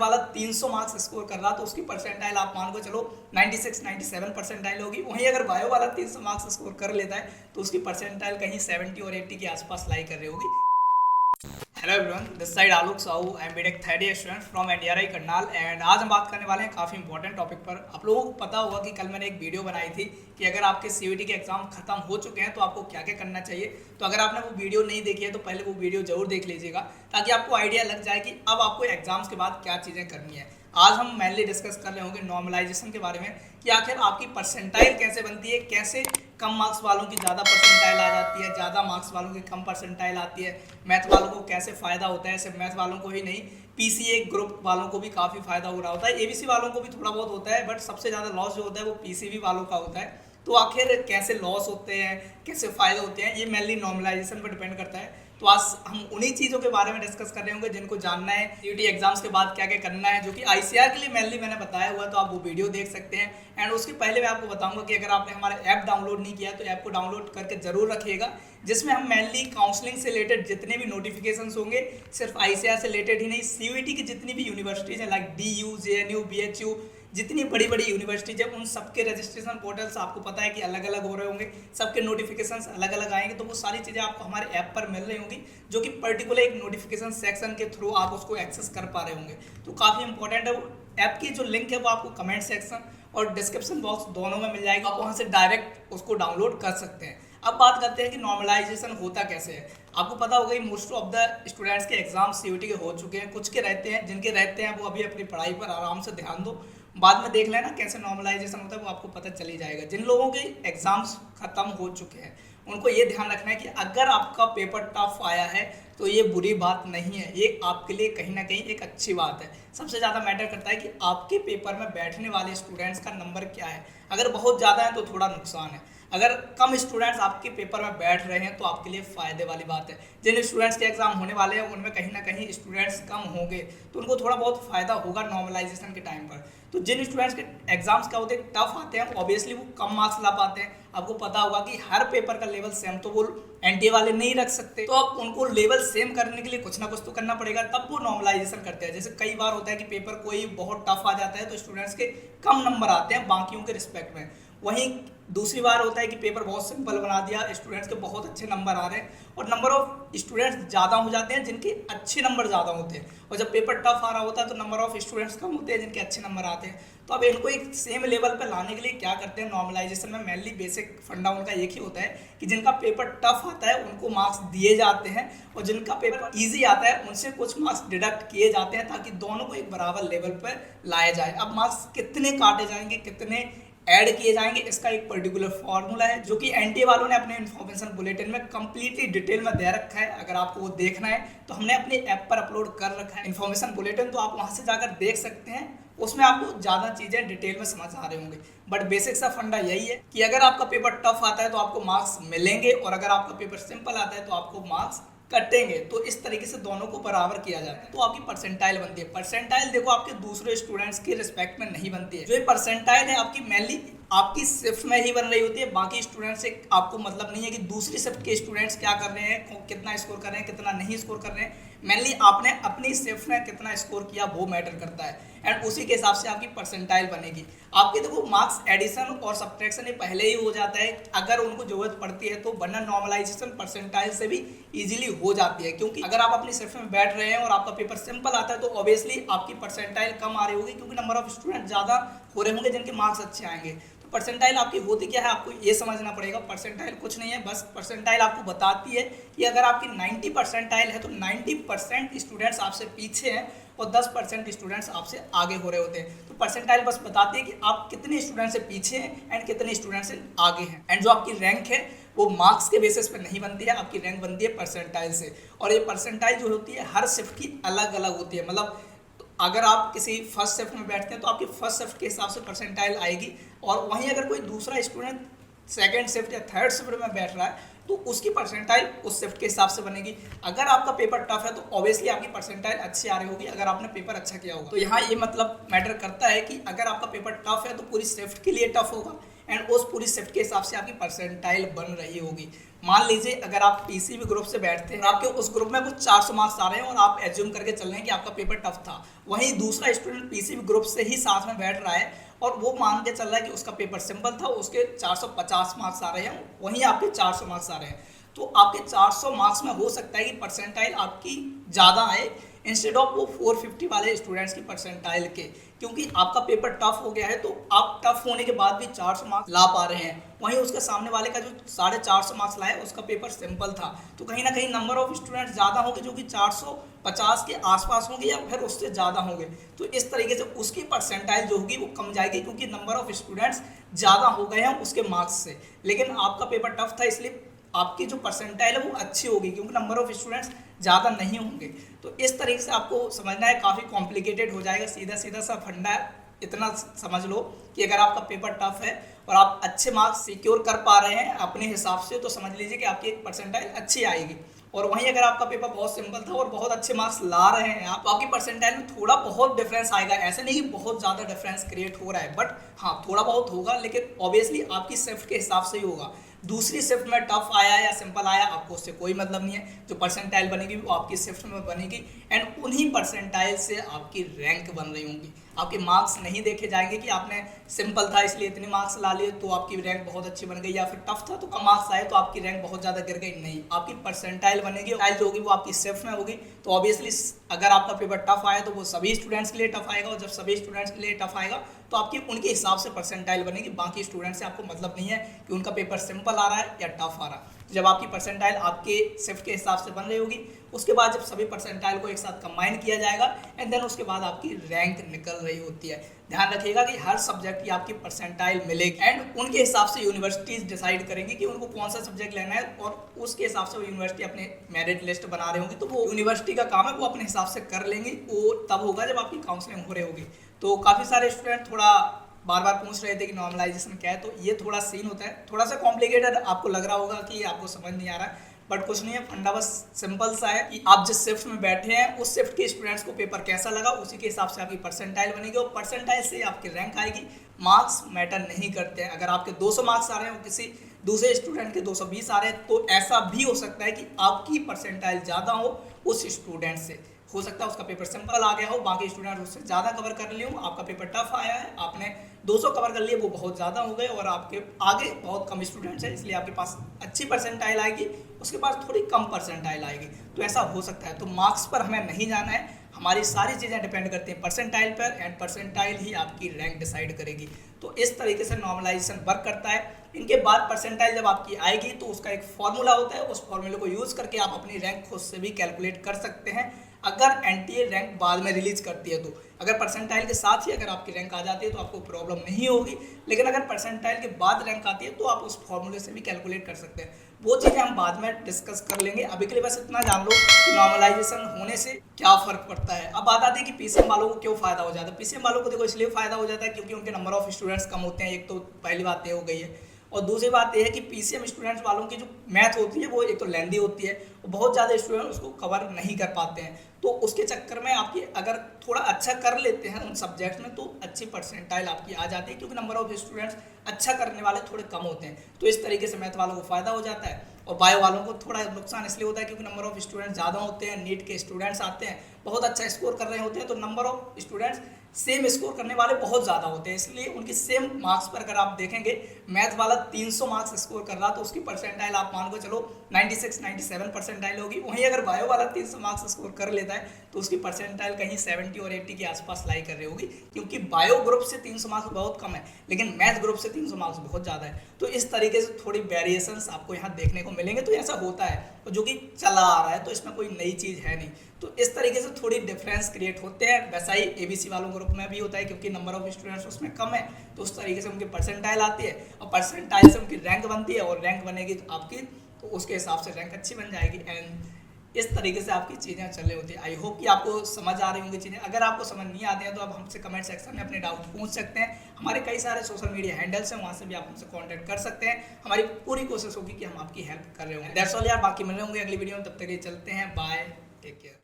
वाला 300 marks score कर रहा तो उसकी परसेंटाइल आप मान को चलो 96 97 परसेंटाइल होगी। वहीं अगर बायो वाला 300 मार्क्स स्कोर कर लेता है तो उसकी परसेंटाइल कहीं 70 और 80 के आसपास लाई कर रही होगी। Hello everyone, this side Alok Sahu, I am BTech third year student from NDRI Karnal. And आज हम बात करने वाले हैं काफ़ी इंपॉर्टेंट टॉपिक पर। आप लोगों को पता होगा कि कल मैंने एक वीडियो बनाई थी कि अगर आपके सीयूईटी के एग्जाम खत्म हो चुके हैं तो आपको क्या क्या करना चाहिए। तो अगर आपने वो वीडियो नहीं देखी है तो पहले वो वीडियो जरूर देख लीजिएगा ताकि आपको आइडिया लग जाए कि अब आपको एग्जाम्स के बाद क्या चीज़ें करनी है। आज हम मेनली डिस्कस कर रहे होंगे नॉर्मलाइजेशन के बारे में कि आखिर आपकी परसेंटाइल कैसे बनती है, कैसे कम मार्क्स वालों की ज़्यादा परसेंटाइल आ जाती है, ज़्यादा मार्क्स वालों की कम परसेंटाइल आती है, मैथ वालों को कैसे फ़ायदा होता है। सिर्फ मैथ वालों को ही नहीं, पीसीए ग्रुप वालों को भी काफ़ी फायदा हो रहा होता है, एबीसी वालों को भी थोड़ा बहुत होता है, बट सबसे ज़्यादा लॉस जो होता है वो पीसीबी वालों का होता है। तो आखिर कैसे लॉस होते हैं, कैसे फ़ायदे होते हैं, ये मेनली नॉर्मलाइजेशन पर डिपेंड करता है। तो आज हम उन्हीं चीज़ों के बारे में डिस्कस कर रहे होंगे जिनको जानना है सीयूईटी एग्जाम्स के बाद क्या क्या करना है, जो कि आईसीआर के लिए मेनली मैंने बताया हुआ, तो आप वो वीडियो देख सकते हैं। एंड उसके पहले मैं आपको बताऊंगा कि अगर आपने हमारा ऐप डाउनलोड नहीं किया तो ऐप को डाउनलोड करके जरूर रखिएगा, जिसमें हम मेनली काउंसलिंग से रिलेटेड जितने भी नोटिफिकेशंस होंगे, सिर्फ आईसीआर से रिलेटेड ही नहीं, सीयूईटी की जितनी भी यूनिवर्सिटीज़ हैं लाइक डीयू, जेएनयू, बीएचयू, जितनी बड़ी बड़ी यूनिवर्सिटीज है उन सबके रजिस्ट्रेशन पोर्टल्स आपको पता है कि अलग अलग हो रहे होंगे, सबके नोटिफिकेशंस अलग अलग आएंगे। तो वो सारी चीज़ें आपको हमारे ऐप पर मिल रही होंगी, जो कि पर्टिकुलर एक नोटिफिकेशन सेक्शन के थ्रू आप उसको एक्सेस कर पा रहे होंगे। तो काफ़ी इंपॉर्टेंट है। वो ऐप की जो लिंक है वो आपको कमेंट सेक्शन और डिस्क्रिप्शन बॉक्स दोनों में मिल जाएगा, आप वहाँ से डायरेक्ट उसको डाउनलोड कर सकते हैं। अब बात करते हैं कि नॉर्मलाइजेशन होता कैसे है। आपको पता होगा कि मोस्ट ऑफ द स्टूडेंट्स के एग्जाम सीयूईटी के हो चुके हैं, कुछ के रहते हैं, जिनके रहते हैं वो अभी अपनी पढ़ाई पर आराम से ध्यान दो, बाद में देख लेना कैसे नॉर्मलाइजेशन होता है, वो आपको पता चल ही जाएगा। जिन लोगों के एग्जाम्स खत्म हो चुके हैं उनको ये ध्यान रखना है कि अगर आपका पेपर टफ आया है तो ये बुरी बात नहीं है, ये आपके लिए कहीं ना कहीं एक अच्छी बात है। सबसे ज़्यादा मैटर करता है कि आपके पेपर में बैठने वाले स्टूडेंट्स का नंबर क्या है। अगर बहुत ज़्यादा है तो थोड़ा नुकसान है, अगर कम स्टूडेंट्स आपके पेपर में बैठ रहे हैं तो आपके लिए फ़ायदे वाली बात है। जिन स्टूडेंट्स के एग्जाम होने वाले हैं उनमें कहीं ना कहीं स्टूडेंट्स कम होंगे तो उनको थोड़ा बहुत फ़ायदा होगा नॉर्मलाइजेशन के टाइम पर। तो जिन स्टूडेंट्स के एग्जाम्स क्या होते हैं, टफ आते हैं, ऑब्वियसली वो कम मार्क्स ला पाते हैं। आपको पता होगा कि हर पेपर का लेवल सेम तो वो एनटीए वाले नहीं रख सकते, तो अब उनको लेवल सेम करने के लिए कुछ ना कुछ तो करना पड़ेगा, तब वो नॉर्मलाइजेशन करते हैं। जैसे कई बार होता है कि पेपर कोई बहुत टफ आ जाता है तो स्टूडेंट्स के कम नंबर आते हैं बाकियों के रिस्पेक्ट में। वहीं दूसरी बार होता है कि पेपर बहुत सिंपल बना दिया, स्टूडेंट्स के बहुत अच्छे नंबर आ रहे हैं और नंबर ऑफ स्टूडेंट्स ज़्यादा हो जाते हैं जिनके अच्छे नंबर ज़्यादा होते हैं, और जब पेपर टफ आ रहा होता है तो नंबर ऑफ स्टूडेंट्स कम होते हैं जिनके अच्छे नंबर आते हैं। तो अब इनको एक सेम लेवल पर लाने के लिए क्या करते हैं, नॉर्मलाइजेशन में मेनली बेसिक फंडा उनका एक ही होता है कि जिनका पेपर टफ आता है उनको मार्क्स दिए जाते हैं और जिनका पेपर ईजी आता है उनसे कुछ मार्क्स डिडक्ट किए जाते हैं, ताकि दोनों को एक बराबर लेवल पर लाया जाए। अब मार्क्स कितने काटे जाएंगे, कितने ऐड किए जाएंगे, इसका एक पर्टिकुलर फॉर्मूला है जो कि एनटीए वालों ने अपने इन्फॉर्मेशन बुलेटिन में कंप्लीटली डिटेल में दे रखा है। अगर आपको वो देखना है तो हमने अपने ऐप पर अपलोड कर रखा है इन्फॉर्मेशन बुलेटिन, तो आप वहां से जाकर देख सकते हैं। उसमें आपको ज़्यादा चीज़ें डिटेल में समझ आ रहे होंगे, बट बेसिक सा फंडा यही है कि अगर आपका पेपर टफ आता है तो आपको मार्क्स मिलेंगे और अगर आपका पेपर सिंपल आता है तो आपको मार्क्स कटेंगे। तो इस तरीके से दोनों को बराबर किया जाता है, तो आपकी परसेंटाइल बनती है। परसेंटाइल देखो आपके दूसरे स्टूडेंट्स के रिस्पेक्ट में नहीं बनती है। जो ये परसेंटाइल है आपकी मेनली आपकी शिफ्ट में ही बन रही होती है, बाकी स्टूडेंट्स से आपको मतलब नहीं है कि दूसरी शिफ्ट के स्टूडेंट्स क्या कर रहे हैं, कितना स्कोर कर रहे हैं, कितना नहीं स्कोर कर रहे हैं। मेनली आपने अपनी शिफ्ट में कितना स्कोर किया वो मैटर करता है एंड उसी के हिसाब से आपकी परसेंटाइल बनेगी। आपके देखो मार्क्स एडिशन और सब्ट्रैक्शन ये पहले ही हो जाता है अगर उनको जरूरत पड़ती है, तो वरना नॉर्मलाइजेशन परसेंटाइल से भी इजीली हो जाती है, क्योंकि अगर आप अपनी शिफ्ट में बैठ रहे हैं और आपका पेपर सिंपल आता है तो ऑब्वियसली आपकी परसेंटाइल कम आ रही होगी, क्योंकि नंबर ऑफ स्टूडेंट ज़्यादा हो रहे होंगे जिनके मार्क्स अच्छे आएंगे। परसेंटाइल आपकी होती क्या है आपको ये समझना पड़ेगा। परसेंटाइल कुछ नहीं है, बस परसेंटाइल आपको बताती है कि अगर आपकी 90 परसेंटाइल है तो 90% स्टूडेंट्स आपसे पीछे हैं और 10% स्टूडेंट्स आपसे आगे हो रहे होते हैं। तो परसेंटाइल बस बताती है कि आप कितने स्टूडेंट से पीछे हैं एंड कितने स्टूडेंट से आगे हैं। एंड जो आपकी रैंक है वो मार्क्स के बेसिस पर नहीं बनती है, आपकी रैंक बनती है परसेंटाइल से। और ये परसेंटाइल जो होती है हर शिफ्ट की अलग अलग होती है, मतलब अगर आप किसी फर्स्ट शिफ्ट में बैठते हैं तो आपकी फर्स्ट शिफ्ट के हिसाब से परसेंटाइल आएगी, और वहीं अगर कोई दूसरा स्टूडेंट सेकंड शिफ्ट या थर्ड शिफ्ट में बैठ रहा है तो उसकी परसेंटाइल उस शिफ्ट के हिसाब से बनेगी। अगर आपका पेपर टफ है तो ऑब्वियसली आपकी परसेंटाइल अच्छी आ रही होगी अगर आपने पेपर अच्छा किया होगा। तो यहाँ ये मतलब मैटर करता है कि अगर आपका पेपर टफ है तो पूरी शिफ्ट के लिए टफ होगा एंड उस पूरी शिफ्ट के हिसाब से आपकी परसेंटाइल बन रही होगी। मान लीजिए अगर आप पीसीबी ग्रुप से बैठते हैं, आपके उस ग्रुप में कुछ 400 मार्क्स आ रहे हैं और आप एज्यूम करके चल रहे हैं कि आपका पेपर टफ था, वहीं दूसरा स्टूडेंट पीसीबी ग्रुप से ही साथ में बैठ रहा है और वो मान के चल रहा है कि उसका पेपर सिंपल था, उसके 450 मार्क्स आ रहे हैं, वहीं आपके 400 मार्क्स आ रहे हैं। तो आपके 400 मार्क्स में हो सकता है कि परसेंटाइल आपकी ज़्यादा आए इंस्टेड ऑफ वो 450 वाले स्टूडेंट्स की परसेंटाइल के, क्योंकि आपका पेपर टफ हो गया है तो आप टफ होने के बाद भी 400 मार्क्स ला पा रहे हैं, वहीं उसके सामने वाले का जो 450 मार्क्स लाया उसका पेपर सिंपल था। तो कहीं ना कहीं नंबर ऑफ स्टूडेंट्स ज़्यादा होंगे जो कि 450 के आसपास होंगे या फिर उससे ज़्यादा होंगे। तो इस तरीके से उसकी परसेंटाइल जो होगी वो कम जाएगी, क्योंकि नंबर ऑफ स्टूडेंट्स ज़्यादा हो गए हैं उसके मार्क्स से। लेकिन आपका पेपर टफ था इसलिए आपकी जो परसेंटाइल है वो अच्छी होगी, क्योंकि नंबर ऑफ स्टूडेंट्स ज़्यादा नहीं होंगे। तो इस तरीके से आपको समझना है, काफ़ी कॉम्प्लिकेटेड हो जाएगा, सीधा सीधा सा फंडा है। इतना समझ लो कि अगर आपका पेपर टफ है और आप अच्छे मार्क्स सिक्योर कर पा रहे हैं अपने हिसाब से, तो समझ लीजिए कि आपकी एक परसेंटाइल अच्छी आएगी। और वहीं अगर आपका पेपर बहुत सिंपल था और बहुत अच्छे मार्क्स ला रहे हैं आप, तो आपकी परसेंटाइल में थोड़ा बहुत डिफरेंस आएगा। ऐसे नहीं कि बहुत ज़्यादा डिफरेंस क्रिएट हो रहा है, बट हाँ थोड़ा बहुत होगा, लेकिन ऑब्वियसली आपकी शिफ्ट के हिसाब से ही होगा। दूसरी शिफ्ट में टफ आया या सिंपल आया आपको उससे कोई मतलब नहीं है, जो परसेंटाइल बनेगी वो आपकी शिफ्ट में बनेगी एंड उन्हीं परसेंटाइल से आपकी रैंक बन रही होंगी। आपके मार्क्स नहीं देखे जाएंगे कि आपने सिंपल था इसलिए इतने मार्क्स ला लिए तो आपकी रैंक बहुत अच्छी बन गई, या फिर टफ था तो कम मार्क्स आए तो आपकी रैंक बहुत ज़्यादा गिर गई। नहीं, आपकी परसेंटाइल बनेगी, जो होगी वो आपकी शिफ्ट में होगी। तो ऑब्वियसली अगर आपका पेपर टफ आया तो वो सभी स्टूडेंट्स के लिए टफ आएगा, और जब सभी स्टूडेंट्स के लिए टफ आएगा तो आपकी उनके हिसाब से परसेंटाइल बनेगी। बाकी स्टूडेंट्स से आपको मतलब नहीं है कि उनका पेपर सिंपल आ रहा है या टफ आ रहा है। जब आपकी परसेंटाइल आपके शिफ्ट के हिसाब से बन रही होगी, उसके बाद जब सभी परसेंटाइल को एक साथ कंबाइन किया जाएगा एंड देन उसके बाद आपकी रैंक निकल रही होती है। ध्यान रखिएगा कि हर सब्जेक्ट की आपकी परसेंटाइल मिलेगी एंड उनके हिसाब से यूनिवर्सिटीज डिसाइड करेंगी कि उनको कौन सा सब्जेक्ट लेना है, और उसके हिसाब से वो यूनिवर्सिटी अपने मेरिट लिस्ट बना रहे होंगे। तो वो यूनिवर्सिटी का काम है, वो अपने हिसाब से कर लेंगे। वो तब होगा जब आपकी काउंसलिंग हो रही होगी। तो काफ़ी सारे स्टूडेंट थोड़ा बार बार पूछ रहे थे कि नॉर्मलाइजेशन क्या है, तो ये थोड़ा सीन होता है, थोड़ा सा कॉम्प्लिकेटेड आपको लग रहा होगा कि आपको समझ नहीं आ रहा है, बट कुछ नहीं है, फंडा बस सिंपल सा है कि आप जिस शिफ्ट में बैठे हैं उस शिफ्ट के स्टूडेंट्स को पेपर कैसा लगा उसी के हिसाब से आपकी परसेंटाइल बनेगी, और परसेंटाइल से आपकी रैंक आएगी। मार्क्स मैटर नहीं करते हैं। अगर आपके 200 मार्क्स आ रहे हैं और किसी दूसरे स्टूडेंट के 220 आ रहे हैं, तो ऐसा भी हो सकता है कि आपकी परसेंटाइल ज़्यादा हो उस स्टूडेंट से। हो सकता है उसका पेपर सिंपल आ गया हो, बाकी स्टूडेंट उससे ज़्यादा कवर कर लिए हो, आपका पेपर टफ आया है, आपने 200 कवर कर लिए, वो बहुत ज़्यादा हो गए, और आपके आगे बहुत कम स्टूडेंट्स हैं इसलिए आपके पास अच्छी परसेंटाइल आएगी, उसके पास थोड़ी कम परसेंटाइल आएगी। तो ऐसा हो सकता है। तो मार्क्स पर हमें नहीं जाना है, हमारी सारी चीज़ें डिपेंड करती हैं परसेंटाइल पर, एंड परसेंटाइल ही आपकी रैंक डिसाइड करेगी। तो इस तरीके से नॉर्मलाइजेशन वर्क करता है। इनके बाद परसेंटाइल जब आपकी आएगी तो उसका एक फॉर्मूला होता है, उस फॉर्मूले को यूज़ करके आप अपनी रैंक खुद से भी कैलकुलेट कर सकते हैं। अगर एनटीए रैंक बाद में रिलीज करती है तो, अगर परसेंटाइल के साथ ही अगर आपकी रैंक आ जाती है तो आपको प्रॉब्लम नहीं होगी, लेकिन अगर परसेंटाइल के बाद रैंक आती है तो आप उस फॉर्मूले से भी कैलकुलेट कर सकते हैं। वो चीज़ें हम बाद में डिस्कस कर लेंगे। अभी के लिए बस इतना जान लो कि नॉर्मलाइजेशन होने से क्या फ़र्क पड़ता है। अब बात आती है कि पीसीएम वालों को क्यों फ़ायदा हो जाता है। पीसीएम वालों को देखो इसलिए फ़ायदा हो जाता है क्योंकि उनके नंबर ऑफ स्टूडेंट्स कम होते हैं, एक तो पहली बात ये हो गई है, और दूसरी बात यह है कि पीसीएम स्टूडेंट्स वालों की जो मैथ होती है वो एक तो लेंदी होती है, बहुत ज़्यादा स्टूडेंट उसको कवर नहीं कर पाते हैं। तो उसके चक्कर में आपकी अगर थोड़ा अच्छा कर लेते हैं उन सब्जेक्ट्स में तो अच्छी परसेंटाइल आपकी आ जाती है, क्योंकि नंबर ऑफ स्टूडेंट्स अच्छा करने वाले थोड़े कम होते हैं। तो इस तरीके से मैथ वालों को फ़ायदा हो जाता है, और बायो वालों को थोड़ा नुकसान इसलिए होता है क्योंकि नंबर ऑफ स्टूडेंट्स ज़्यादा होते हैं। नीट के स्टूडेंट्स आते हैं, बहुत अच्छा स्कोर कर रहे होते हैं, तो number of students same score करने वाले बहुत ज़्यादा होते हैं, इसलिए उनकी सेम मार्क्स पर अगर आप देखेंगे मैथ वाला 300 मार्क्स स्कोर कर रहा तो उसकी परसेंटाइल आप मान को चलो 96-97 परसेंटाइल होगी। वहीं अगर बायो वाला 300 मार्क्स स्कोर कर लेता है तो उसकी परसेंटाइल कहीं 70 और 80 के आसपास लाई कर रही होगी, क्योंकि बायो ग्रुप से 300 मार्क्स बहुत कम है लेकिन मैथ ग्रुप से 300 मार्क्स बहुत ज़्यादा है। तो इस तरीके से थोड़ी वेरिएशंस आपको यहाँ देखने को मिलेंगे। तो ऐसा होता है, तो जो कि चला आ रहा है, तो इसमें कोई नई चीज़ है नहीं। तो इस तरीके से थोड़ी डिफरेंस क्रिएट होते हैं। वैसा ही एबीसी वालों ग्रुप में भी होता है, क्योंकि नंबर ऑफ स्टूडेंट्स उसमें कम है, तो उस तरीके से उनकी परसेंटाइल आती है, और परसेंटाइल से उनकी रैंक बनती है, और रैंक बनेगी तो आपकी, तो उसके हिसाब से रैंक अच्छी बन जाएगी। एंड इस तरीके से आपकी चीज़ें चल रही होती है। आई होप कि आपको समझ आ रही होंगी चीज़ें। अगर आपको समझ नहीं आती हैं तो आप हमसे कमेंट सेक्शन में अपने डाउट पूछ सकते हैं। हमारे कई सारे सोशल मीडिया हैंडल्स हैं, वहाँ से भी आप हमसे कांटेक्ट कर सकते हैं। हमारी पूरी कोशिश होगी कि हम आपकी हेल्प कर रहे होंगे। दैट्स ऑल यार, बाकी मिल रहे होंगे अगली वीडियो में, तब तक ये चलते हैं, बाय, टेक केयर।